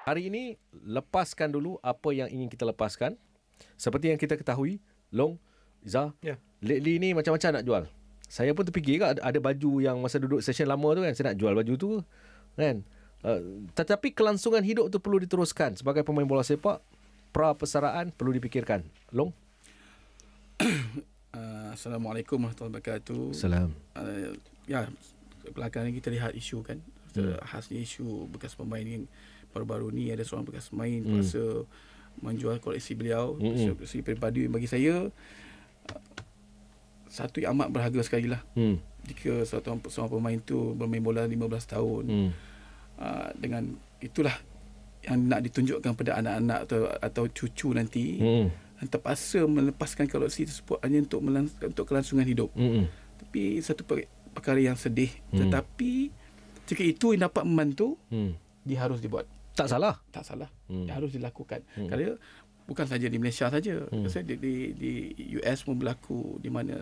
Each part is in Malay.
hari ini lepaskan dulu apa yang ingin kita lepaskan. Seperti yang kita ketahui, Long, Izzah, lately ni macam-macam nak jual. Saya pun terfikir ada baju yang masa duduk session lama tu kan, saya nak jual baju tu kan. Tetapi kelangsungan hidup tu perlu diteruskan. Sebagai pemain bola sepak, pra-persaraan perlu dipikirkan. Long? Assalamualaikum warahmatullahi wabarakatuh. Salam. Ya, belakangan ni kita lihat isu kan, khasnya isu bekas pemain yang baru-baru ni ada seorang bekas pemain kuasa menjual koleksi beliau, koleksi peribadi. Bagi saya satu yang amat berharga sekali lah. Jika seorang pemain tu bermain bola 15 tahun, dengan itulah yang nak ditunjukkan pada anak-anak atau cucu nanti, terpaksa melepaskan koleksi tersebut hanya untuk kelangsungan hidup. Tapi satu perkara yang sedih. Tetapi jika itu yang dapat membantu, dia harus dibuat. Tak salah. Dia harus dilakukan. Kerana bukan saja di Malaysia saja. Di US pun berlaku, di mana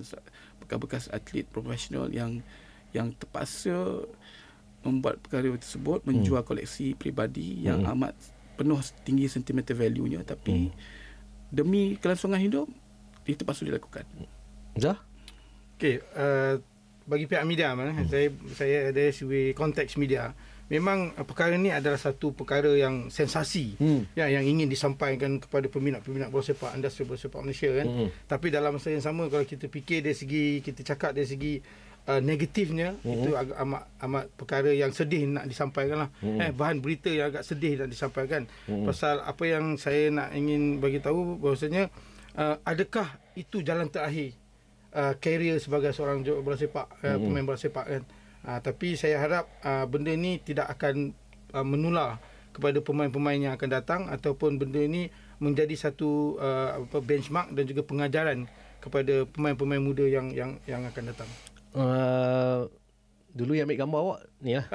bekas-bekas atlet profesional yang terpaksa membuat perkara tersebut, menjual koleksi peribadi yang amat penuh tinggi sentimental value-nya, tapi demi kelangsungan hidup dia terpaksa dilakukan. Zah? Okey, bagi pihak media, saya dari segi konteks media, memang perkara ni adalah satu perkara yang sensasi, yang ingin disampaikan kepada peminat-peminat bola sepak, industri bola sepak Malaysia kan. Tapi dalam masa yang sama, kalau kita fikir dari segi, kita cakap dari segi negatifnya, itu amat perkara yang sedih nak disampaikan lah. Bahan berita yang agak sedih nak disampaikan. Pasal apa yang saya nak ingin bagi tahu bahawasanya, adakah itu jalan terakhir career sebagai seorang bola sepak, pemain bola sepak kan. Tapi saya harap benda ni tidak akan menular kepada pemain-pemain yang akan datang, ataupun benda ni menjadi satu benchmark dan juga pengajaran kepada pemain-pemain muda yang akan datang. Dulu yang ambil gambar awak ni lah.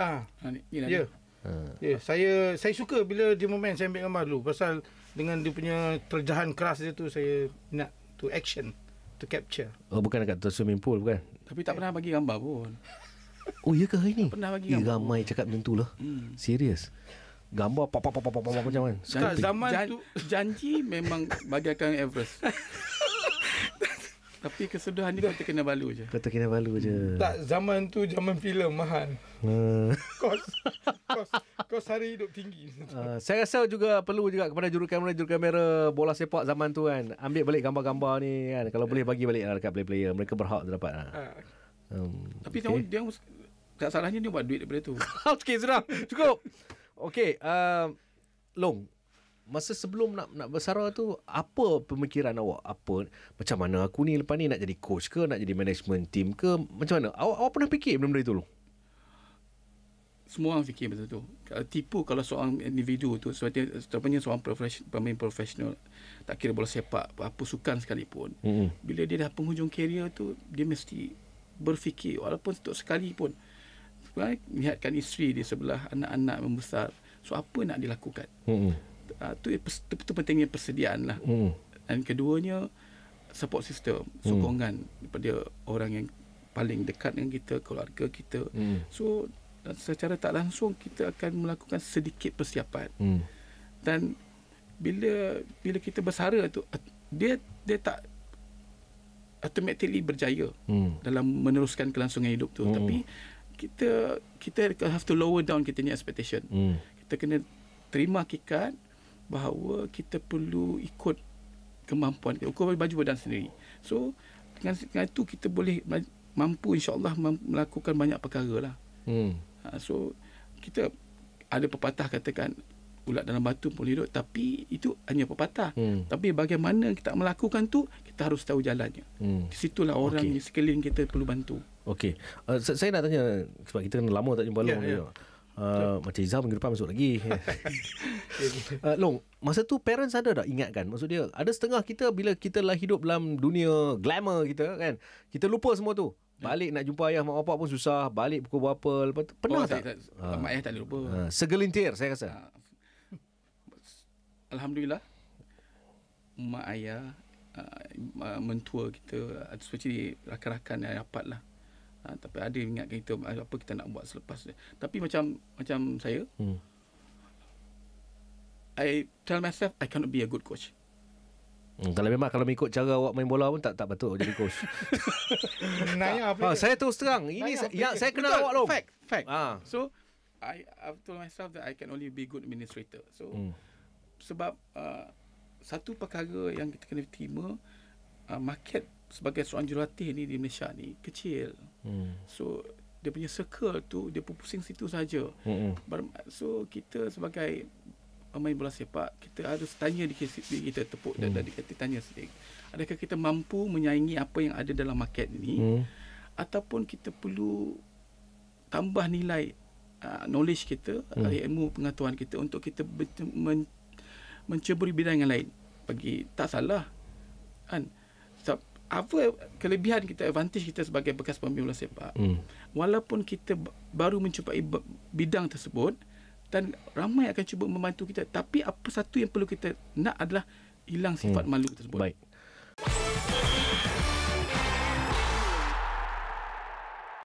Ya. Saya suka bila dia main, saya ambil gambar dulu. Pasal dengan dia punya terjahan keras dia tu, saya nak to action, to capture. Oh, bukan dekat swimming pool bukan? Tapi tak pernah bagi gambar pun. Oh, ya ke hari ni? Tak pernah bagi gambar. Ramai cakap macam tu lah. Serius. Gambar pop macam mana? Zaman tu janji memang bagaikan Everest. Tapi kesudahan ni kata kena balu je. Tak, zaman tu zaman filem Mahan. Kos hari hidup tinggi. Saya rasa juga perlu juga kepada jurukamera bola sepak zaman tu kan, ambil balik gambar-gambar ni kan. Kalau boleh bagi balik lah dekat player-player. Mereka berhak dapat lah. Tapi dia tak salahnya dia buat duit daripada tu. Okey, sudah. Cukup. Okey, Long, masa sebelum nak bersara tu, apa pemikiran awak? Macam mana aku ni lepas ni nak jadi coach ke, nak jadi management team ke, macam mana? Awak pernah fikir benda-benda itu, Long? Semua orang fikir betul tu. Kalau seorang individu tu, sebenarnya seorang pemain profesional, tak kira bola sepak, apa sukan sekalipun, bila dia dah penghujung karier tu, dia mesti berfikir, walaupun untuk sekali pun, lihatkan isteri di sebelah, anak-anak membesar, so apa nak dilakukan. Itu pentingnya persediaan lah. Dan keduanya, support system, sokongan daripada orang yang paling dekat dengan kita, keluarga kita. So secara tak langsung kita akan melakukan sedikit persiapan. Dan bila kita bersara tu, dia tak automatically berjaya dalam meneruskan kelangsungan hidup tu. Tapi kita have to lower down kita ni expectation. Kita kena terima hakikat bahawa kita perlu ikut kemampuan kita, ukur baju badan sendiri. So dengan itu kita boleh mampu, insyaAllah melakukan banyak perkara lah. So kita ada pepatah katakan ulat dalam batu pun hidup, tapi itu hanya pepatah. Tapi bagaimana kita melakukan tu, kita harus tahu jalannya. Di situlah orang di sekeliling kita perlu bantu. Okey, saya nak tanya, sebab kita lama tak jumpa Long. Macam Izzah minggu depan masuk lagi. Long, masa tu parents ada tak ingatkan? Maksud dia, ada setengah kita bila kita lah hidup dalam dunia glamour kita kan, kita lupa semua tu. Balik nak jumpa ayah mak bapak pun susah. Balik pukul berapa, lepas tu, pernah tak? Mak ayah tak lupa. Segelintir saya rasa. Alhamdulillah, mak ayah, mentua kita, especially rakan-rakan yang rapat lah, tapi ada yang ingatkan kita apa kita nak buat selepas. Tapi macam saya, I tell myself I cannot be a good coach. Kalau mengikut cara awak main bola pun tak betul jadi coach. Saya terus terang, ini yang saya kenal awak long. Fact. So I've told myself that I can only be good administrator. So sebab satu perkara yang kita kena terima, market sebagai seorang jurulatih ni di Malaysia ni kecil. So dia punya circle tu dia pusing situ saja. So kita sebagai pemain bola sepak, kita harus tanya diri kita tepuk dan kita tanya sendiri, adakah kita mampu menyaingi apa yang ada dalam market ini, ataupun kita perlu tambah nilai knowledge kita, ilmu pengetahuan kita untuk kita menceburi bidang yang lain. Bagi tak salah kan, apa kelebihan kita, advantage kita sebagai bekas pemain bola sepak, walaupun kita baru mencubai bidang tersebut dan ramai akan cuba membantu kita, tapi apa satu yang perlu kita nak adalah hilang sifat malu tersebut. Baik.